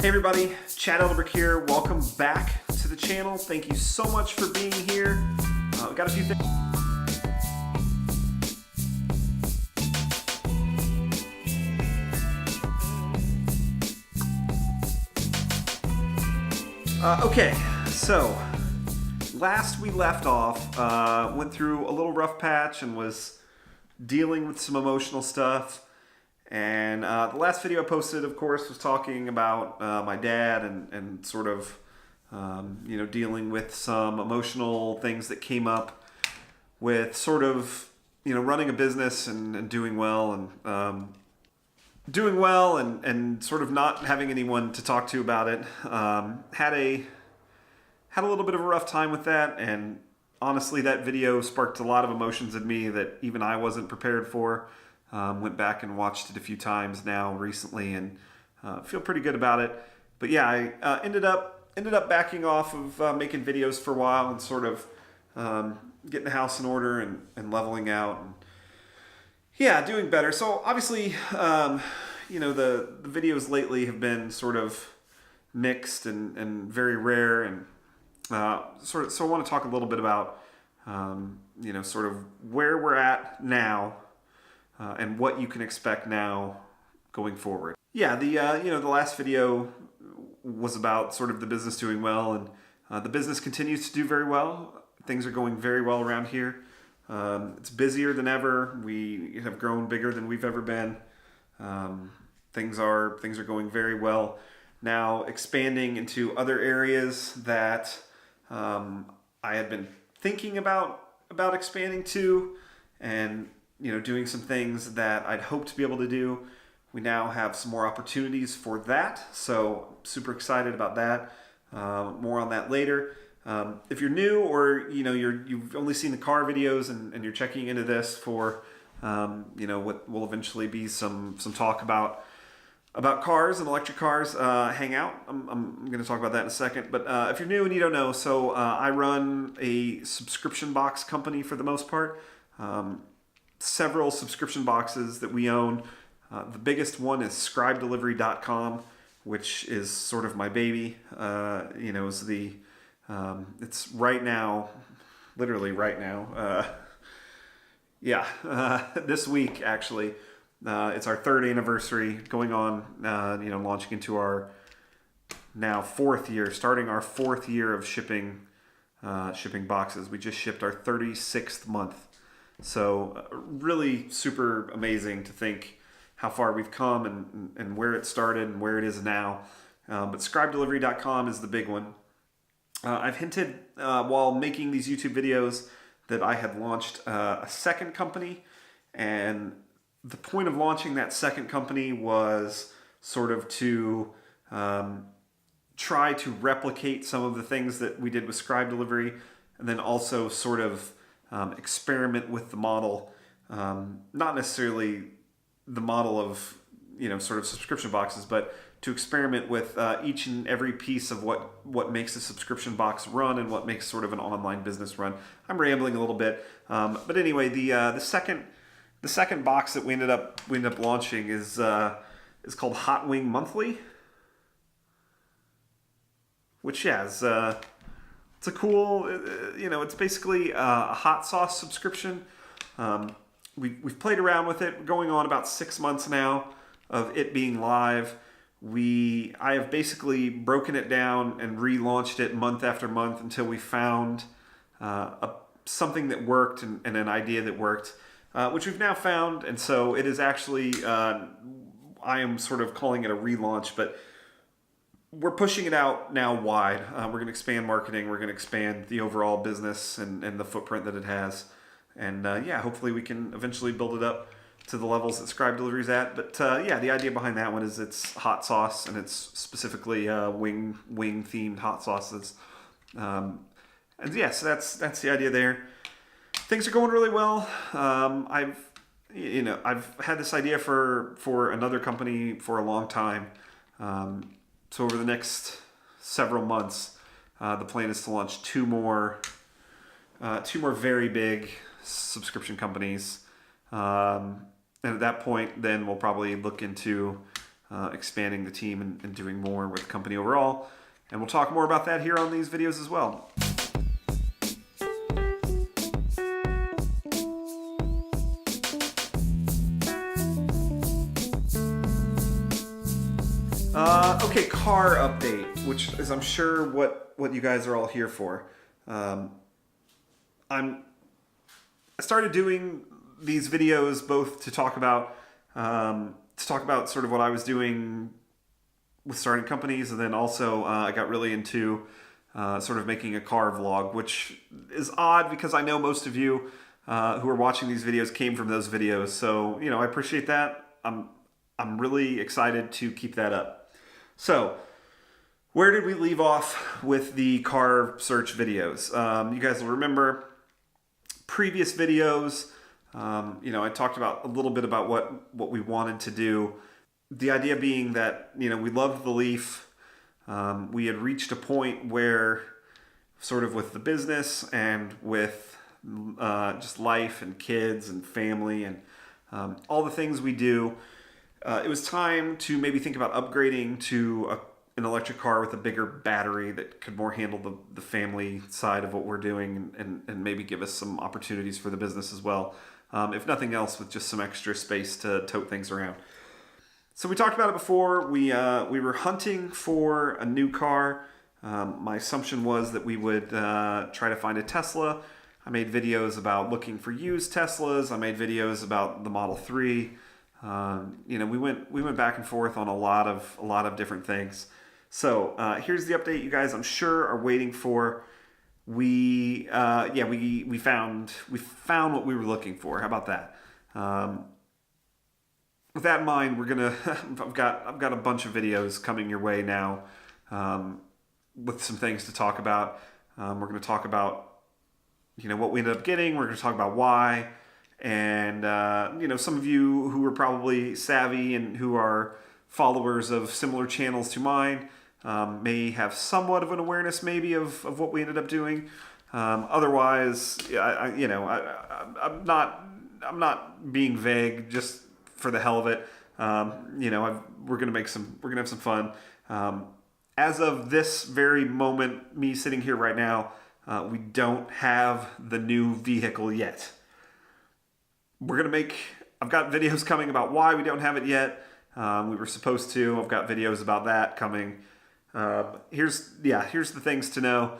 Hey everybody, Chad Elderbrick here. Welcome back to the channel. Thank you so much for being here. We got a few things. Okay, so last we left off, went through a little rough patch and was dealing with some emotional stuff. And the last video I posted, of course, was talking about my dad and sort of, dealing with some emotional things that came up with sort of, running a business and doing well and sort of not having anyone to talk to about it. Had a little bit of a rough time with that, and honestly, that video sparked a lot of emotions in me that even I wasn't prepared for. Went back and watched it a few times now recently, and feel pretty good about it. But yeah, I ended up backing off of making videos for a while and sort of getting the house in order and leveling out, and yeah, doing better. So obviously, the videos lately have been sort of mixed and very rare, and so I want to talk a little bit about sort of where we're at now. And what you can expect now going forward. Yeah, the last video was about sort of the business doing well, and the business continues to do very well. Things are going very well around here. It's busier than ever. We have grown bigger than we've ever been. Things are going very well now, expanding into other areas that I had been thinking about expanding to, and doing some things that I'd hoped to be able to do. We now have some more opportunities for that, so super excited about that. More on that later. If you're new, or you've only seen the car videos and you're checking into this for what will eventually be some talk about cars and electric cars, hang out. I'm going to talk about that in a second. But if you're new and you don't know, so I run a subscription box company for the most part. Several subscription boxes that we own. The biggest one is scribedelivery.com, which is sort of my baby. It's right now, literally right now. This week actually, it's our third anniversary going on, launching into our now starting our fourth year of shipping boxes. We just shipped our 36th month. So really super amazing to think how far we've come and where it started and where it is now. But scribedelivery.com is the big one. I've hinted while making these YouTube videos that I had launched a second company, and the point of launching that second company was sort of to try to replicate some of the things that we did with Scribe Delivery, and then also sort of experiment with the model, not necessarily the model of sort of subscription boxes, but to experiment with each and every piece of what makes a subscription box run and what makes sort of an online business run. I'm rambling a little bit, but anyway, the second box that we ended up launching is called Hot Wing Monthly, which is it's a cool, it's basically a hot sauce subscription. We've played around with it. We're going on about 6 months now of it being live. I have basically broken it down and relaunched it month after month until we found something that worked and an idea that worked, which we've now found. And so it is actually, I am sort of calling it a relaunch, but we're pushing it out now wide. We're going to expand marketing. We're going to expand the overall business and the footprint that it has. And hopefully we can eventually build it up to the levels that Scribe Delivery's at. But the idea behind that one is it's hot sauce, and it's specifically wing themed hot sauces. So that's the idea there. Things are going really well. I've had this idea for another company for a long time. So over the next several months, the plan is to launch two more very big subscription companies. And at that point, then we'll probably look into expanding the team and doing more with the company overall. And we'll talk more about that here on these videos as well. Okay, car update, which is I'm sure what you guys are all here for. I started doing these videos both to talk about sort of what I was doing with starting companies, and then also I got really into sort of making a car vlog, which is odd because I know most of you who are watching these videos came from those videos. So I appreciate that. I'm really excited to keep that up. So, where did we leave off with the car search videos? You guys will remember previous videos. I talked about a little bit about what we wanted to do. The idea being that we loved the Leaf. We had reached a point where, sort of with the business and with just life and kids and family and all the things we do. It was time to maybe think about upgrading to an electric car with a bigger battery that could more handle the family side of what we're doing and maybe give us some opportunities for the business as well. If nothing else, with just some extra space to tote things around. So we talked about it before. We were hunting for a new car. My assumption was that we would try to find a Tesla. I made videos about looking for used Teslas. I made videos about the Model 3. We went back and forth on a lot of different things. So here's the update you guys I'm sure are waiting for. We found what we were looking for. How about that? With that in mind, I've got a bunch of videos coming your way now, with some things to talk about. We're going to talk about what we ended up getting. We're going to talk about why. And, some of you who are probably savvy and who are followers of similar channels to mine may have somewhat of an awareness maybe of what we ended up doing. Otherwise, I'm not being vague just for the hell of it. We're gonna have some fun. As of this very moment, me sitting here right now, we don't have the new vehicle yet. I've got videos coming about why we don't have it yet. We were supposed to. I've got videos about that coming. Here's the things to know.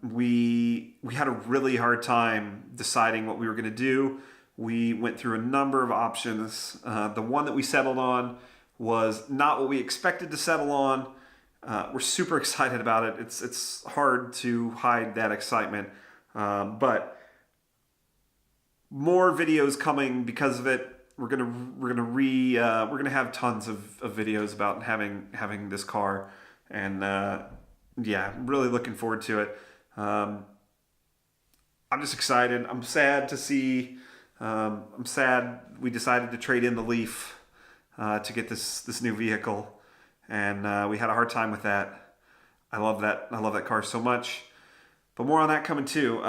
We had a really hard time deciding what we were going to do. We went through a number of options. The one that we settled on was not what we expected to settle on. We're super excited about it. It's hard to hide that excitement, but more videos coming because of it. We're gonna have tons of videos about having this car, and really looking forward to it. I'm just excited. I'm sad to see. I'm sad we decided to trade in the Leaf to get this new vehicle, and we had a hard time with that. I love that car so much, but more on that coming too.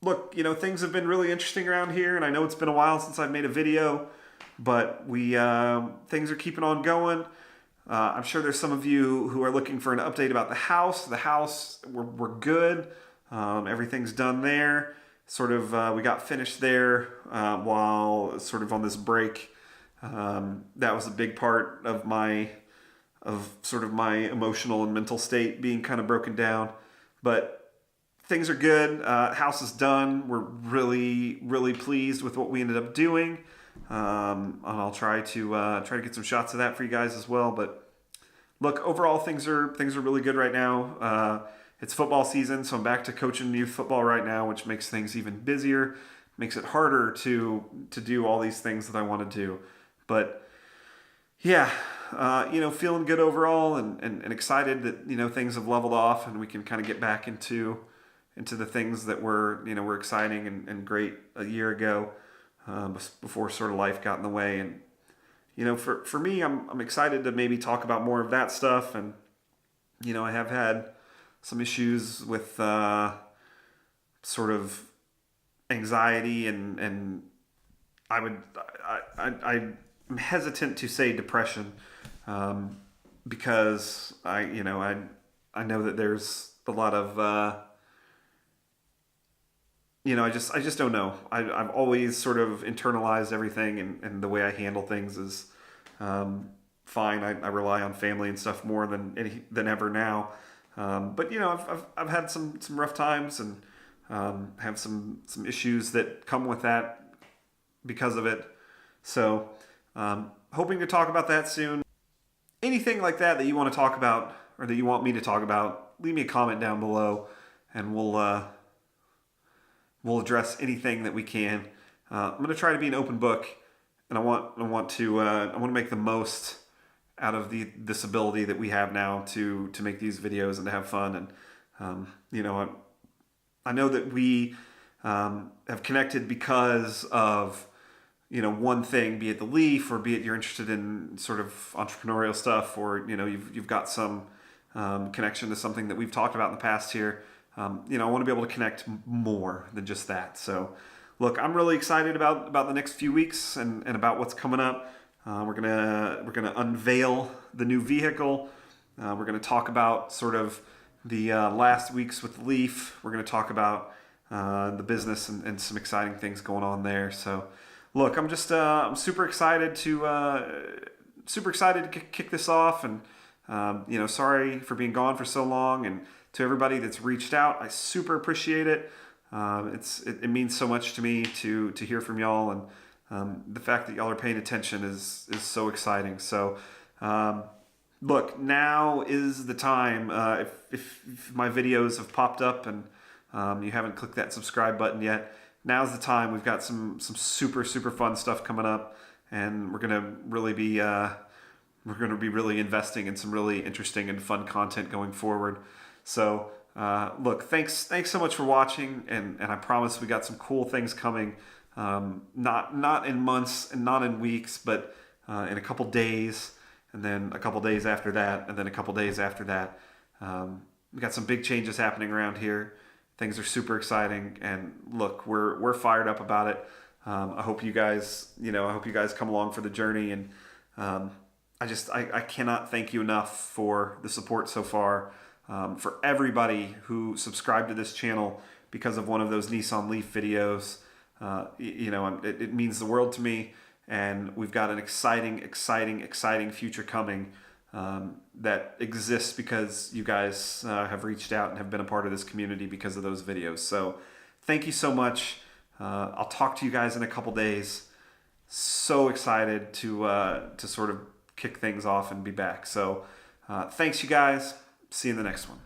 Look, things have been really interesting around here, and I know it's been a while since I've made a video, but things are keeping on going. I'm sure there's some of you who are looking for an update about the house. The house, we're good. Everything's done there. Sort of, we got finished there while sort of on this break. That was a big part of my emotional and mental state being kind of broken down, but things are good. House is done. We're really, really pleased with what we ended up doing. And I'll try to get some shots of that for you guys as well. But look, overall things are really good right now. It's football season, so I'm back to coaching youth football right now, which makes things even busier, makes it harder to do all these things that I want to do. But yeah, feeling good overall and excited that things have leveled off and we can kind of get back into the things that were exciting and great a year ago, before sort of life got in the way. And for me, I'm excited to maybe talk about more of that stuff. And I have had some issues with sort of anxiety, and I I'm hesitant to say depression, because I know that there's a lot of I just don't know. I've always sort of internalized everything, and the way I handle things is fine. I rely on family and stuff more than ever now. But I've had some rough times, and have some issues that come with that because of it. So hoping to talk about that soon. Anything like that you want to talk about, or that you want me to talk about, leave me a comment down below, and we'll address anything that we can. I'm going to try to be an open book, and I want to make the most out of this ability that we have now to make these videos and to have fun. And I know that we have connected because of one thing, be it the Leaf, or be it you're interested in sort of entrepreneurial stuff, or you've got some connection to something that we've talked about in the past here. I want to be able to connect more than just that. So, look, I'm really excited about the next few weeks and about what's coming up. We're gonna unveil the new vehicle. We're gonna talk about sort of the last weeks with the Leaf. We're gonna talk about the business and some exciting things going on there. So, look, I'm just I'm super excited to kick this off, and sorry for being gone for so long, and to everybody that's reached out, I super appreciate it. It means so much to me to hear from y'all, and the fact that y'all are paying attention is so exciting. So, look, now is the time. If my videos have popped up and you haven't clicked that subscribe button yet, now's the time. We've got some super fun stuff coming up, and we're gonna really be really investing in some really interesting and fun content going forward. So, look, thanks so much for watching, and I promise we got some cool things coming, not in months and not in weeks, but in a couple days, and then a couple days after that, and then a couple days after that. We got some big changes happening around here. Things are super exciting, and look, we're fired up about it. I hope you guys come along for the journey, and I cannot thank you enough for the support so far. For everybody who subscribed to this channel because of one of those Nissan Leaf videos, it means the world to me, and we've got an exciting future coming that exists because you guys have reached out and have been a part of this community because of those videos. So thank you so much. I'll talk to you guys in a couple days. So excited to sort of kick things off and be back. So thanks, you guys. See you in the next one.